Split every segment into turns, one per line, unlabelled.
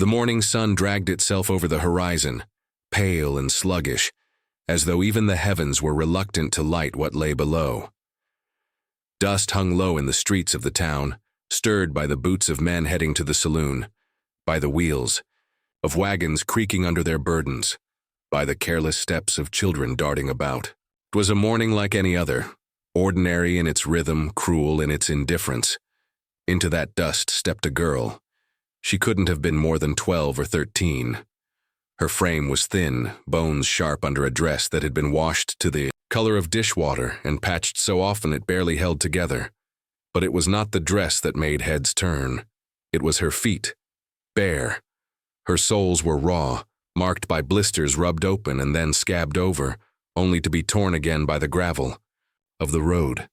The morning sun dragged itself over the horizon, pale and sluggish, as though even the heavens were reluctant to light what lay below. Dust hung low in the streets of the town, stirred by the boots of men heading to the saloon, by the wheels of wagons creaking under their burdens, by the careless steps of children darting about. It was a morning like any other, ordinary in its rhythm, cruel in its indifference. Into that dust stepped a girl. She couldn't have been more than 12 or 13. Her frame was thin, bones sharp under a dress that had been washed to the color of dishwater and patched so often it barely held together. But it was not the dress that made heads turn. It was her feet, bare. Her soles were raw, marked by blisters rubbed open and then scabbed over, only to be torn again by the gravel of the road.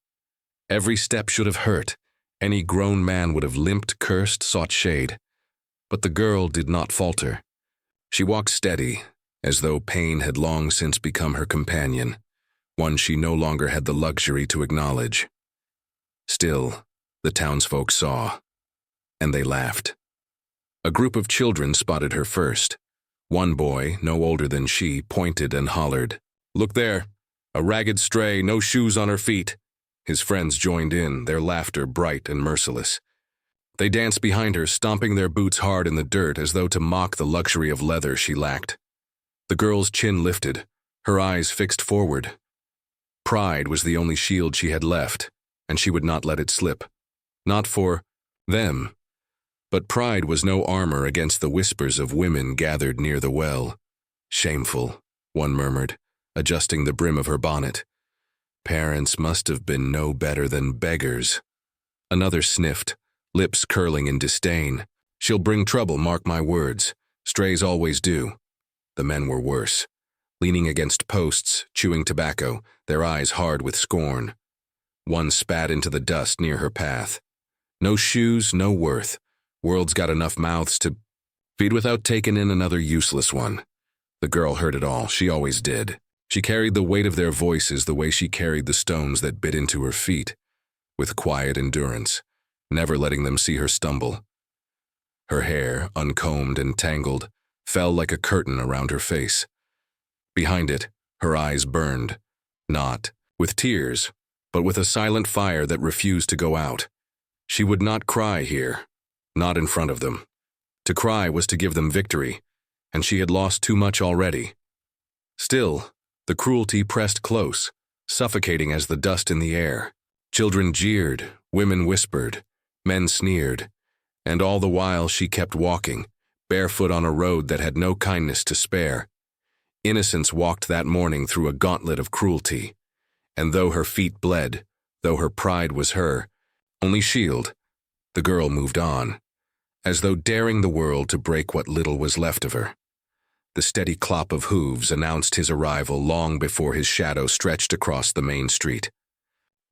Every step should have hurt. Any grown man would have limped, cursed, sought shade. But the girl did not falter. She walked steady, as though pain had long since become her companion, one she no longer had the luxury to acknowledge. Still, the townsfolk saw, and they laughed. A group of children spotted her first. One boy, no older than she, pointed and hollered, "Look there! A ragged stray, no shoes on her feet!" His friends joined in, their laughter bright and merciless. They danced behind her, stomping their boots hard in the dirt as though to mock the luxury of leather she lacked. The girl's chin lifted, her eyes fixed forward. Pride was the only shield she had left, and she would not let it slip. Not for them. But pride was no armor against the whispers of women gathered near the well. "Shameful," one murmured, adjusting the brim of her bonnet. "Parents must have been no better than beggars." Another sniffed, lips curling in disdain. "She'll bring trouble, mark my words. Strays always do." The men were worse, leaning against posts, chewing tobacco, their eyes hard with scorn. One spat into the dust near her path. "No shoes, no worth. World's got enough mouths to feed without taking in another useless one." The girl heard it all. She always did. She carried the weight of their voices the way she carried the stones that bit into her feet, with quiet endurance, never letting them see her stumble. Her hair, uncombed and tangled, fell like a curtain around her face. Behind it, her eyes burned, not with tears, but with a silent fire that refused to go out. She would not cry here, not in front of them. To cry was to give them victory, and she had lost too much already. Still, the cruelty pressed close, suffocating as the dust in the air. Children jeered, women whispered, men sneered, and all the while she kept walking, barefoot on a road that had no kindness to spare. Innocence walked that morning through a gauntlet of cruelty, and though her feet bled, though her pride was her only shield, the girl moved on, as though daring the world to break what little was left of her. The steady clop of hooves announced his arrival long before his shadow stretched across the main street.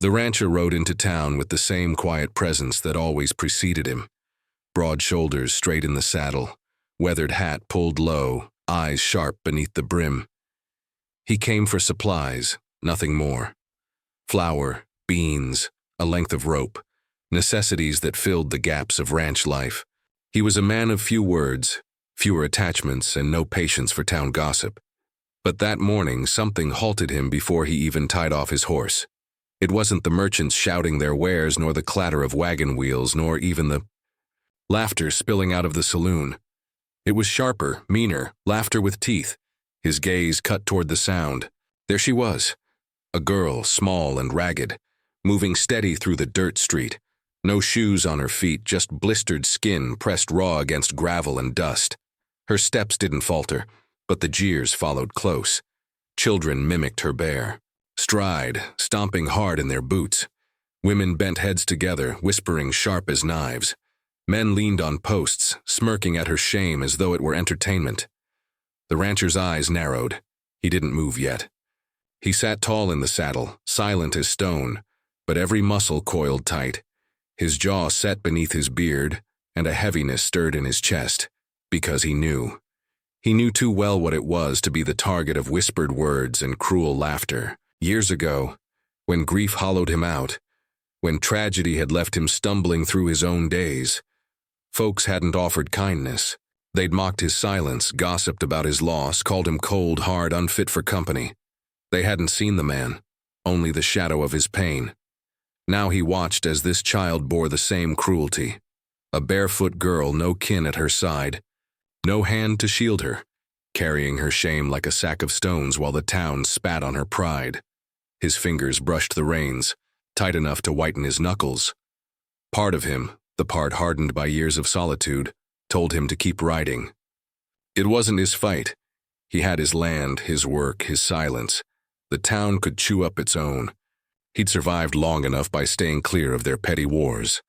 The rancher rode into town with the same quiet presence that always preceded him. Broad shoulders straight in the saddle, weathered hat pulled low, eyes sharp beneath the brim. He came for supplies, nothing more. Flour, beans, a length of rope, necessities that filled the gaps of ranch life. He was a man of few words, fewer attachments, and no patience for town gossip. But that morning something halted him before he even tied off his horse. It wasn't the merchants shouting their wares, nor the clatter of wagon wheels, nor even the laughter spilling out of the saloon. It was sharper, meaner, laughter with teeth. His gaze cut toward the sound. There she was, a girl, small and ragged, moving steady through the dirt street. No shoes on her feet, just blistered skin pressed raw against gravel and dust. Her steps didn't falter, but the jeers followed close. Children mimicked her bear stride, stomping hard in their boots. Women bent heads together, whispering sharp as knives. Men leaned on posts, smirking at her shame as though it were entertainment. The rancher's eyes narrowed. He didn't move yet. He sat tall in the saddle, silent as stone, but every muscle coiled tight. His jaw set beneath his beard, and a heaviness stirred in his chest, because he knew. He knew too well what it was to be the target of whispered words and cruel laughter. Years ago, when grief hollowed him out, when tragedy had left him stumbling through his own days, folks hadn't offered kindness. They'd mocked his silence, gossiped about his loss, called him cold, hard, unfit for company. They hadn't seen the man, only the shadow of his pain. Now he watched as this child bore the same cruelty. A barefoot girl, no kin at her side, no hand to shield her, carrying her shame like a sack of stones while the town spat on her pride. His fingers brushed the reins, tight enough to whiten his knuckles. Part of him, the part hardened by years of solitude, told him to keep riding. It wasn't his fight. He had his land, his work, his silence. The town could chew up its own. He'd survived long enough by staying clear of their petty wars.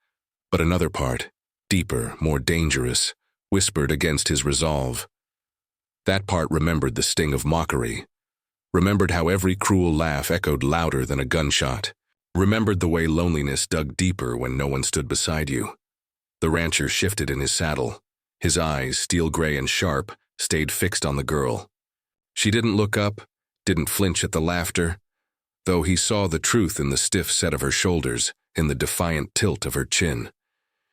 But another part, deeper, more dangerous, whispered against his resolve. That part remembered the sting of mockery, remembered how every cruel laugh echoed louder than a gunshot, remembered the way loneliness dug deeper when no one stood beside you. The rancher shifted in his saddle. His eyes, steel gray and sharp, stayed fixed on the girl. She didn't look up, didn't flinch at the laughter, though he saw the truth in the stiff set of her shoulders, in the defiant tilt of her chin.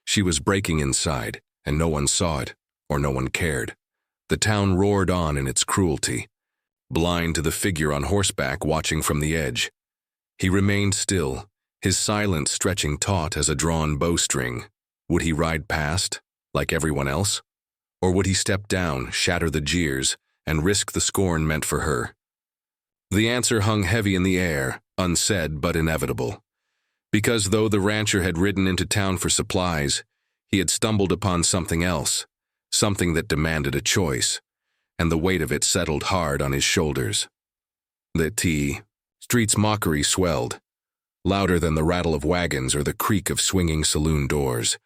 She was breaking inside, and no one saw it, or no one cared. The town roared on in its cruelty, blind to the figure on horseback watching from the edge. He remained still, his silence stretching taut as a drawn bowstring. Would he ride past, like everyone else? Or would he step down, shatter the jeers, and risk the scorn meant for her? The answer hung heavy in the air, unsaid but inevitable. Because though the rancher had ridden into town for supplies, he had stumbled upon something else, something that demanded a choice, and the weight of it settled hard on his shoulders. The street's mockery swelled, louder than the rattle of wagons or the creak of swinging saloon doors.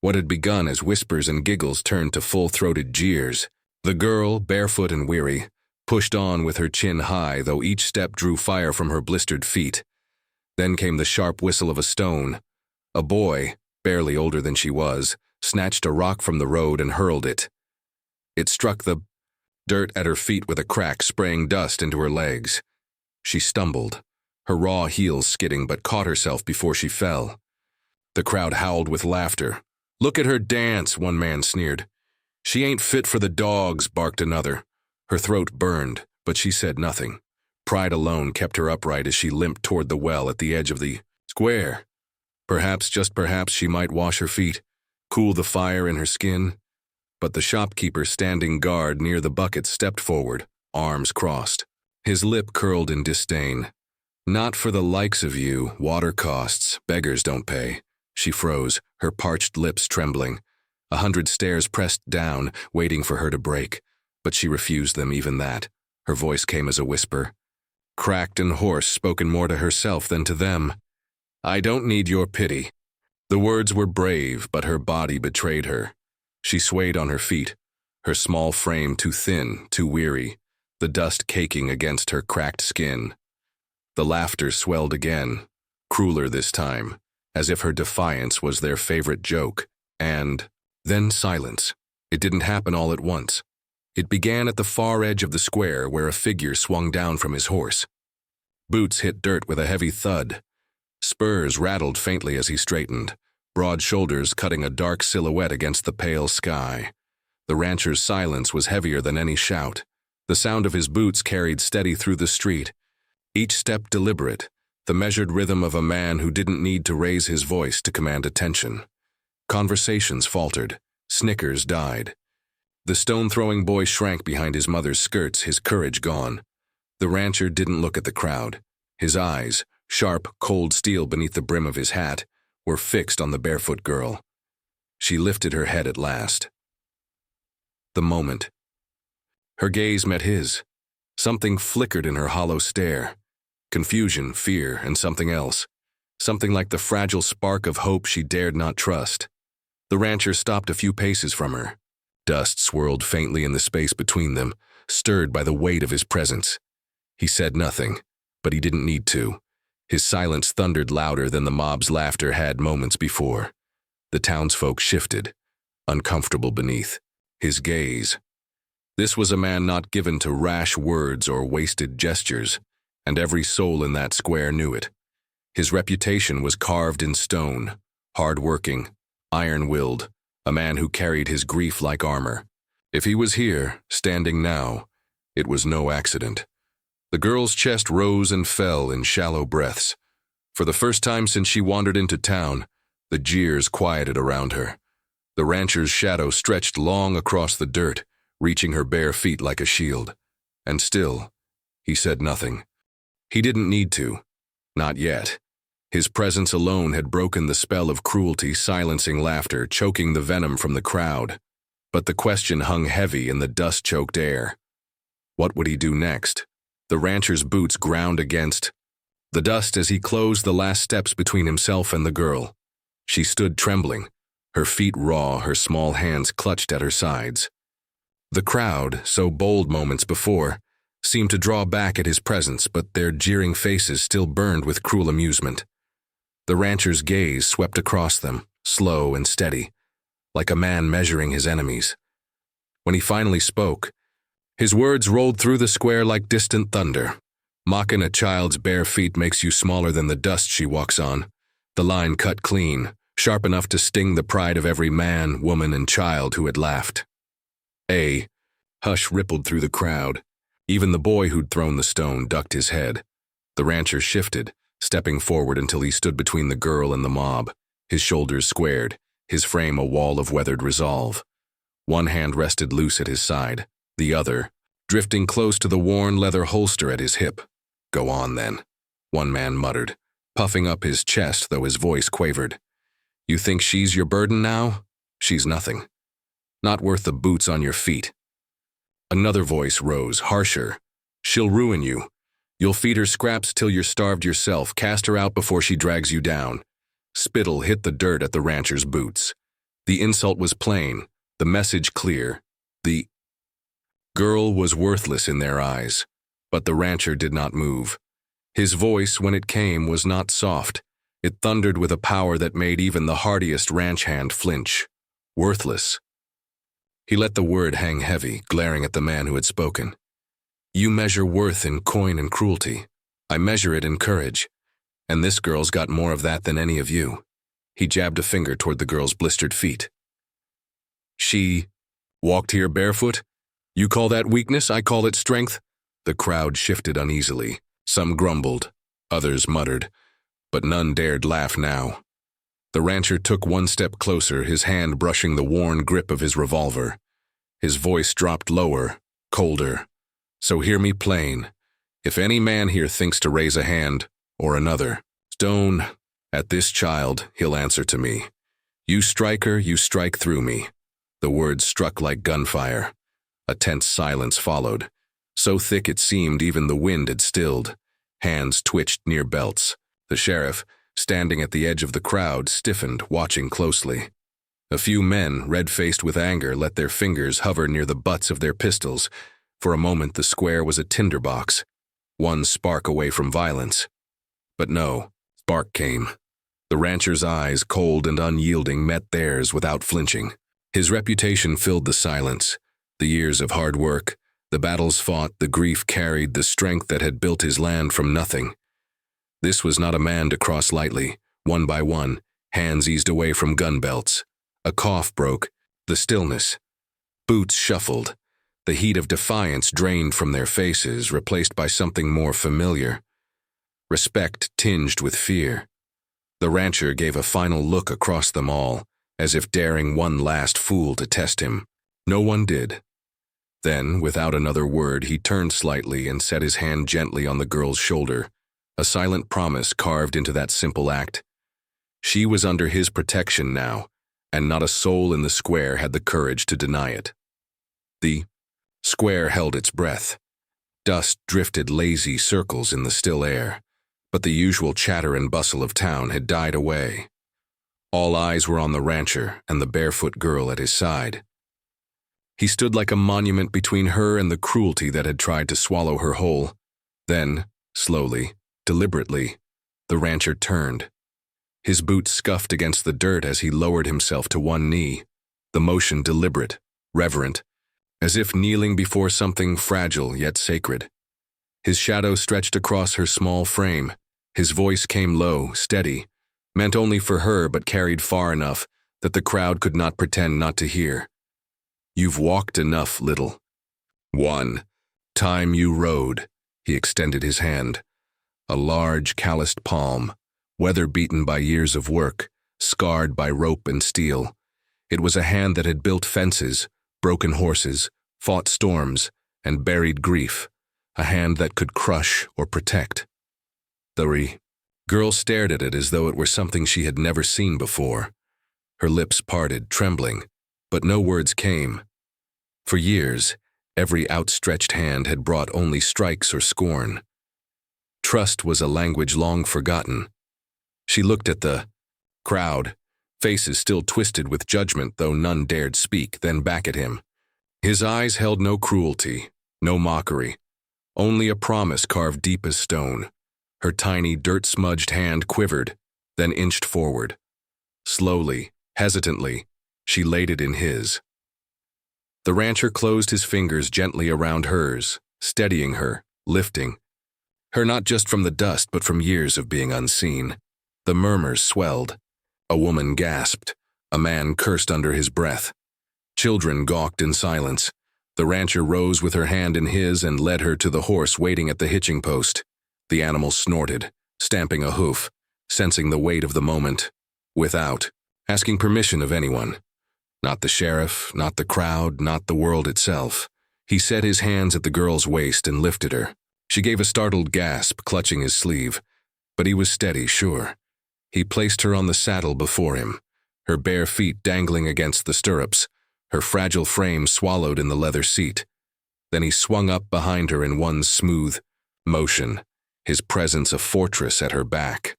What had begun as whispers and giggles turned to full-throated jeers. The girl, barefoot and weary, pushed on with her chin high, though each step drew fire from her blistered feet. Then came the sharp whistle of a stone. A boy, barely older than she was, snatched a rock from the road and hurled it. It struck the dirt at her feet with a crack, spraying dust into her legs. She stumbled, her raw heels skidding, but caught herself before she fell. The crowd howled with laughter. "Look at her dance," one man sneered. "She ain't fit for the dogs," barked another. Her throat burned, but she said nothing. Pride alone kept her upright as she limped toward the well at the edge of the square. Perhaps, just perhaps, she might wash her feet, cool the fire in her skin. But the shopkeeper standing guard near the bucket stepped forward, arms crossed. His lip curled in disdain. "Not for the likes of you, water costs, beggars don't pay." She froze, her parched lips trembling. 100 stares pressed down, waiting for her to break. But she refused them, even that. Her voice came as a whisper, cracked and hoarse, spoken more to herself than to them. "I don't need your pity." The words were brave, but her body betrayed her. She swayed on her feet, her small frame too thin, too weary, the dust caking against her cracked skin. The laughter swelled again, crueler this time, as if her defiance was their favorite joke. And then silence. It didn't happen all at once. It began at the far edge of the square where a figure swung down from his horse. Boots hit dirt with a heavy thud. Spurs rattled faintly as he straightened, broad shoulders cutting a dark silhouette against the pale sky. The rancher's silence was heavier than any shout. The sound of his boots carried steady through the street, each step deliberate, the measured rhythm of a man who didn't need to raise his voice to command attention. Conversations faltered, snickers died. The stone-throwing boy shrank behind his mother's skirts, his courage gone. The rancher didn't look at the crowd. His eyes, sharp, cold steel beneath the brim of his hat, were fixed on the barefoot girl. She lifted her head at last. The moment. Her gaze met his. Something flickered in her hollow stare. Confusion, fear, and something else. Something like the fragile spark of hope she dared not trust. The rancher stopped a few paces from her. Dust swirled faintly in the space between them, stirred by the weight of his presence. He said nothing, but he didn't need to. His silence thundered louder than the mob's laughter had moments before. The townsfolk shifted, uncomfortable beneath his gaze. This was a man not given to rash words or wasted gestures, and every soul in that square knew it. His reputation was carved in stone, hard-working, iron-willed, a man who carried his grief like armor. If he was here, standing now, it was no accident. The girl's chest rose and fell in shallow breaths. For the first time since she wandered into town, the jeers quieted around her. The rancher's shadow stretched long across the dirt, reaching her bare feet like a shield. And still, he said nothing. He didn't need to. Not yet. His presence alone had broken the spell of cruelty, silencing laughter, choking the venom from the crowd. But the question hung heavy in the dust-choked air. What would he do next? The rancher's boots ground against the dust as he closed the last steps between himself and the girl. She stood trembling, her feet raw, her small hands clutched at her sides. The crowd, so bold moments before, seemed to draw back at his presence, but their jeering faces still burned with cruel amusement. The rancher's gaze swept across them, slow and steady, like a man measuring his enemies. When he finally spoke, his words rolled through the square like distant thunder. Mocking a child's bare feet makes you smaller than the dust she walks on. The line cut clean, sharp enough to sting the pride of every man, woman, and child who had laughed. A hush rippled through the crowd. Even the boy who'd thrown the stone ducked his head. The rancher shifted, stepping forward until he stood between the girl and the mob, his shoulders squared, his frame a wall of weathered resolve. One hand rested loose at his side, the other, drifting close to the worn leather holster at his hip. "Go on, then," one man muttered, puffing up his chest though his voice quavered. "You think she's your burden now? She's nothing. Not worth the boots on your feet." Another voice rose, harsher. "She'll ruin you. You'll feed her scraps till you're starved yourself. Cast her out before she drags you down." Spittle hit the dirt at the rancher's boots. The insult was plain, the message clear. The girl was worthless in their eyes, but the rancher did not move. His voice, when it came, was not soft. It thundered with a power that made even the hardiest ranch hand flinch. Worthless. He let the word hang heavy, glaring at the man who had spoken. "You measure worth in coin and cruelty. I measure it in courage. And this girl's got more of that than any of you." He jabbed a finger toward the girl's blistered feet. "She walked here barefoot? You call that weakness, I call it strength." The crowd shifted uneasily. Some grumbled, others muttered, but none dared laugh now. The rancher took one step closer, his hand brushing the worn grip of his revolver. His voice dropped lower, colder. "So hear me plain. If any man here thinks to raise a hand, or another, stone, at this child, he'll answer to me. You strike her, you strike through me." The words struck like gunfire. A tense silence followed. So thick it seemed even the wind had stilled. Hands twitched near belts. The sheriff, standing at the edge of the crowd, stiffened, watching closely. A few men, red-faced with anger, let their fingers hover near the butts of their pistols. For a moment the square was a tinderbox, one spark away from violence. But no, spark came. The rancher's eyes, cold and unyielding, met theirs without flinching. His reputation filled the silence. The years of hard work, the battles fought, the grief carried, the strength that had built his land from nothing. This was not a man to cross lightly. One by one, hands eased away from gun belts. A cough broke, the stillness. Boots shuffled. The heat of defiance drained from their faces, replaced by something more familiar. Respect tinged with fear. The rancher gave a final look across them all, as if daring one last fool to test him. No one did. Then, without another word, he turned slightly and set his hand gently on the girl's shoulder, a silent promise carved into that simple act. She was under his protection now, and not a soul in the square had the courage to deny it. The square held its breath. Dust drifted lazy circles in the still air, but the usual chatter and bustle of town had died away. All eyes were on the rancher and the barefoot girl at his side. He stood like a monument between her and the cruelty that had tried to swallow her whole. Then, slowly, deliberately, the rancher turned. His boots scuffed against the dirt as he lowered himself to one knee, the motion deliberate, reverent, as if kneeling before something fragile yet sacred. His shadow stretched across her small frame. His voice came low, steady, meant only for her but carried far enough that the crowd could not pretend not to hear. You've walked enough, little one. Time you rode. He extended his hand. A large, calloused palm, weather-beaten by years of work, scarred by rope and steel. It was a hand that had built fences, broken horses, fought storms, and buried grief. A hand that could crush or protect. The girl stared at it as though it were something she had never seen before. Her lips parted, trembling, but no words came. For years, every outstretched hand had brought only strikes or scorn. Trust was a language long forgotten. She looked at the crowd, faces still twisted with judgment though none dared speak, then back at him. His eyes held no cruelty, no mockery, only a promise carved deep as stone. Her tiny, dirt-smudged hand quivered, then inched forward. Slowly, hesitantly, she laid it in his. The rancher closed his fingers gently around hers, steadying her, lifting her not just from the dust but from years of being unseen. The murmurs swelled. A woman gasped. A man cursed under his breath. Children gawked in silence. The rancher rose with her hand in his and led her to the horse waiting at the hitching post. The animal snorted, stamping a hoof, sensing the weight of the moment, without asking permission of anyone. Not the sheriff, not the crowd, not the world itself. He set his hands at the girl's waist and lifted her. She gave a startled gasp, clutching his sleeve, but he was steady, sure. He placed her on the saddle before him, her bare feet dangling against the stirrups, her fragile frame swallowed in the leather seat. Then he swung up behind her in one smooth motion, his presence a fortress at her back.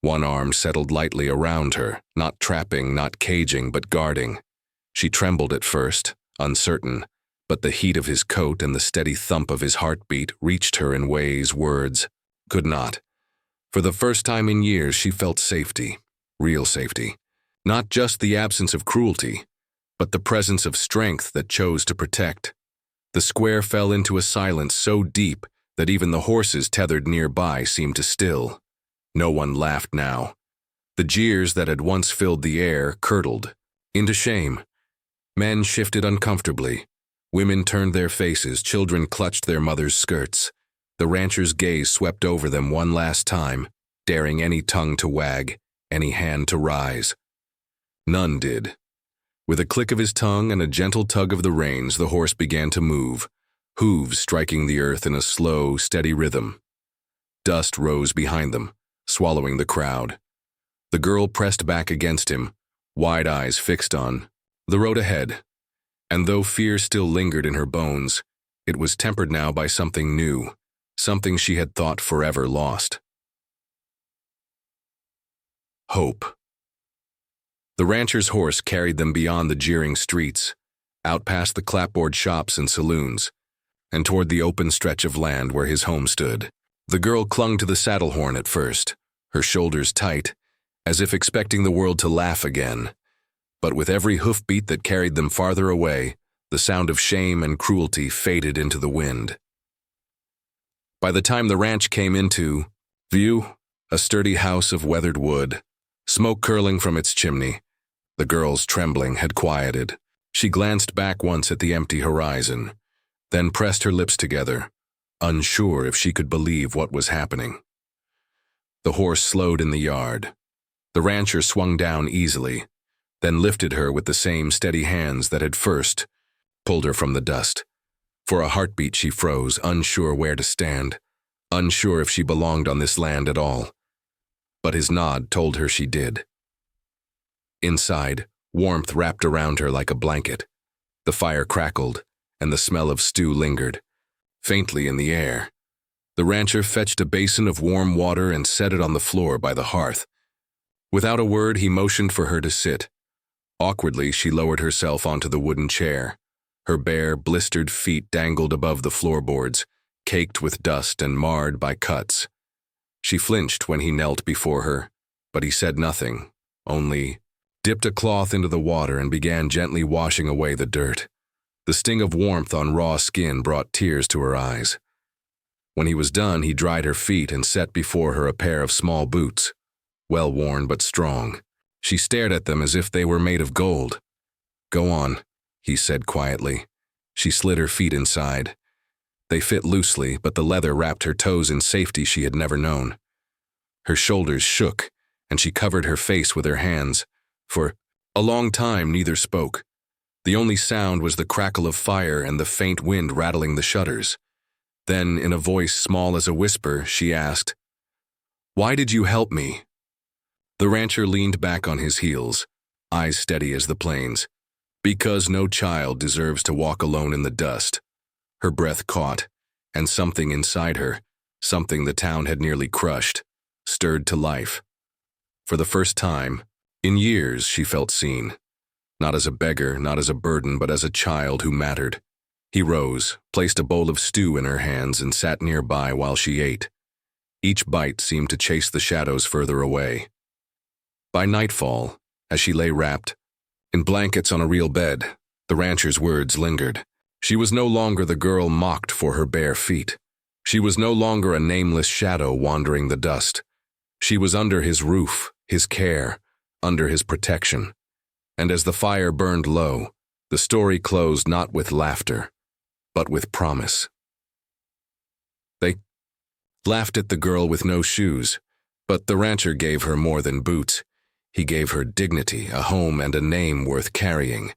One arm settled lightly around her, not trapping, not caging, but guarding. She trembled at first, uncertain, but the heat of his coat and the steady thump of his heartbeat reached her in ways words could not. For the first time in years she felt safety, real safety. Not just the absence of cruelty, but the presence of strength that chose to protect. The square fell into a silence so deep that even the horses tethered nearby seemed to still. No one laughed now. The jeers that had once filled the air curdled into shame. Men shifted uncomfortably. Women turned their faces, children clutched their mothers' skirts. The rancher's gaze swept over them one last time, daring any tongue to wag, any hand to rise. None did. With a click of his tongue and a gentle tug of the reins, the horse began to move, hooves striking the earth in a slow, steady rhythm. Dust rose behind them, swallowing the crowd. The girl pressed back against him, wide eyes fixed on the road ahead. And though fear still lingered in her bones, it was tempered now by something new, something she had thought forever lost. Hope. The rancher's horse carried them beyond the jeering streets, out past the clapboard shops and saloons, and toward the open stretch of land where his home stood. The girl clung to the saddle horn at first, her shoulders tight, as if expecting the world to laugh again. But with every hoofbeat that carried them farther away, the sound of shame and cruelty faded into the wind. By the time the ranch came into view, a sturdy house of weathered wood, smoke curling from its chimney, the girl's trembling had quieted. She glanced back once at the empty horizon, then pressed her lips together, unsure if she could believe what was happening. The horse slowed in the yard. The rancher swung down easily, then lifted her with the same steady hands that had first pulled her from the dust. For a heartbeat she froze, unsure where to stand, unsure if she belonged on this land at all. But his nod told her she did. Inside, warmth wrapped around her like a blanket. The fire crackled, and the smell of stew lingered, faintly in the air. The rancher fetched a basin of warm water and set it on the floor by the hearth. Without a word, he motioned for her to sit. Awkwardly, she lowered herself onto the wooden chair. Her bare, blistered feet dangled above the floorboards, caked with dust and marred by cuts. She flinched when he knelt before her, but he said nothing, only dipped a cloth into the water and began gently washing away the dirt. The sting of warmth on raw skin brought tears to her eyes. When he was done, he dried her feet and set before her a pair of small boots, well-worn but strong. She stared at them as if they were made of gold. "Go on," he said quietly. She slid her feet inside. They fit loosely, but the leather wrapped her toes in safety she had never known. Her shoulders shook, and she covered her face with her hands. For a long time, neither spoke. The only sound was the crackle of fire and the faint wind rattling the shutters. Then, in a voice small as a whisper, she asked, "Why did you help me?" The rancher leaned back on his heels, eyes steady as the plains. "Because no child deserves to walk alone in the dust." Her breath caught, and something inside her, something the town had nearly crushed, stirred to life. For the first time, in years, she felt seen. Not as a beggar, not as a burden, but as a child who mattered. He rose, placed a bowl of stew in her hands, and sat nearby while she ate. Each bite seemed to chase the shadows further away. By nightfall, as she lay wrapped in blankets on a real bed, the rancher's words lingered. She was no longer the girl mocked for her bare feet. She was no longer a nameless shadow wandering the dust. She was under his roof, his care, under his protection. And as the fire burned low, the story closed not with laughter, but with promise. They laughed at the girl with no shoes, but the rancher gave her more than boots. He gave her dignity, a home, and a name worth carrying.